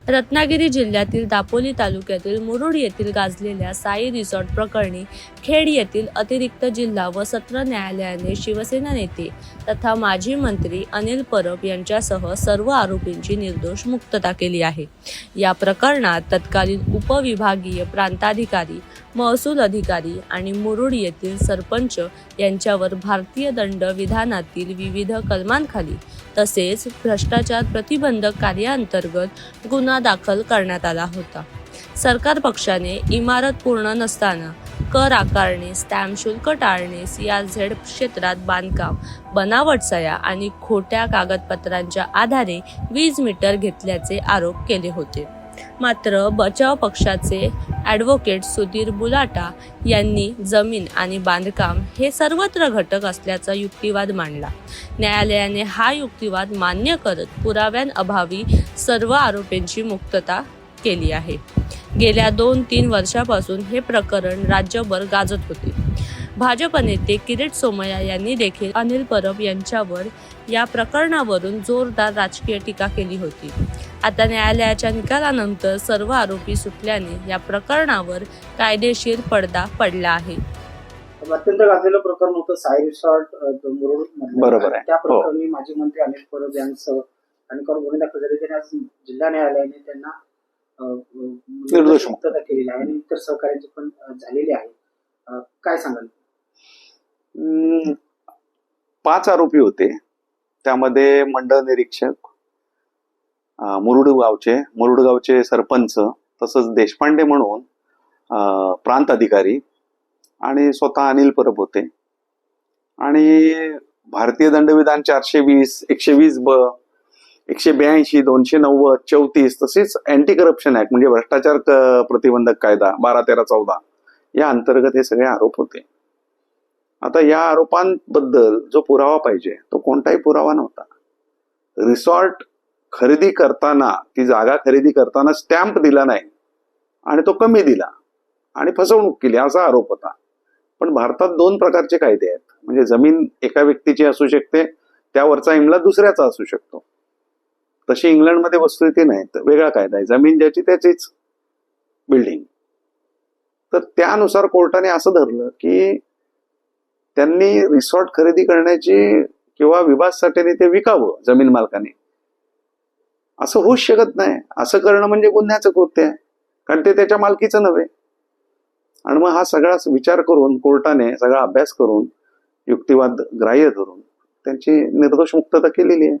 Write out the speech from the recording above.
रत्नागिरी जिल्ह्यातील दापोली तालुक्यातील मुरुड येथील गाजलेल्या साई रिसॉर्ट प्रकरणी खेड येथील अतिरिक्त जिल्हा व सत्र न्यायालयाने शिवसेना नेते तथा माजी मंत्री अनिल परब यांच्यासह सर्व आरोपींची निर्दोष मुक्तता केली आहे। या प्रकरणात तत्कालीन उपविभागीय प्रांताधिकारी, महसूल अधिकारी आणि मुरुड येथील सरपंच यांच्यावर भारतीय दंड विधानातील विविध कलमांखाली तसेच भ्रष्टाचार प्रतिबंधक कायद्याअंतर्गत गुन्हा दाखल करण्यात आला होता। सरकार पक्षाने इमारत पूर्ण नसताना कर आकारणे, स्टॅम्प शुल्क टाळणे, CRZ क्षेत्रात बांधकाम, बनावट सह्या आणि खोट्या कागदपत्रांच्या आधारे वीज मीटर घेतल्याचे आरोप केले होते। मात्र बचाव पक्षाचे ॲडव्होकेट सुधीर बुलाटा यांनी जमीन आणि बांधकाम हे सर्वत्र घटक असल्याचा युक्तिवाद मांडला। न्यायालयाने हा युक्तिवाद मान्य करत पुराव्यांअभावी सर्व आरोपींची मुक्तता केली आहे। गेल्या 2-3 वर्षापासून हे प्रकरण राज्यभर गाजत होते। भाजप नेते किरीट सोमय्या यांनी देखील अनिल परब यांच्यावर या प्रकरणावरून जोरदार राजकीय टीका केली होती। आता न्यायालयाच्या निकालानंतर सर्व आरोपी सुटल्याने या प्रकरणावर कायदेशीर पडदा पडला आहे। अत्यंत गाजलेलं प्रकरण होतं साई रिसॉर्ट मुरुड मधलं। बरोबर आहे। त्या प्रकरणी माजी मंत्री अनिल परब यांसह अनेकांवर गुन्हे दाखल झाले। त्यांनी आज जिल्हा न्यायालयाने त्यांना निर्दोष मुक्तता केलेली आहे आणि इतर सहकार्याची पण झालेली आहे। काय सांगाल? 5 आरोपी होते, त्यामध्ये मंडळ निरीक्षक, मुरुड गावचे सरपंच, तसंच देशपांडे म्हणून प्रांत अधिकारी आणि स्वतः अनिल परब होते। आणि भारतीय दंडविधान 420, 120B, 182, 290, 34 तसेच अँटी करप्शन ऍक्ट म्हणजे भ्रष्टाचार प्रतिबंधक कायदा 12, 13, 14 या अंतर्गत हे सगळे आरोप होते। आता या आरोपांबद्दल जो पुरावा पाहिजे तो कोणताही पुरावा नव्हता। रिसॉर्ट खरेदी करताना, ती जागा खरेदी करताना स्टॅम्प दिला नाही आणि तो कमी दिला आणि फसवणूक केली असा आरोप होता। पण भारतात 2 प्रकारचे कायदे आहेत, म्हणजे जमीन एका व्यक्तीची असू शकते, त्यावरचा इमला दुसऱ्याचा असू शकतो। तशी इंग्लंडमध्ये वस्तुस्थिती नाही, तर वेगळा कायदा आहे, जमीन ज्याची त्याचीच बिल्डिंग। तर त्यानुसार कोर्टाने असं धरलं की त्यांनी रिसॉर्ट खरेदी करण्याची किंवा विभाससाठी ते विकावं जमीन मालकाने, असं होऊच शकत नाही। असं करणं म्हणजे गुन्ह्याचं कृत्य आहे, कारण ते त्याच्या मालकीचं नव्हे। आणि मग हा सगळा विचार करून कोर्टाने सगळा अभ्यास करून युक्तिवाद ग्राह्य धरून त्यांची निर्दोष मुक्तता केलेली आहे।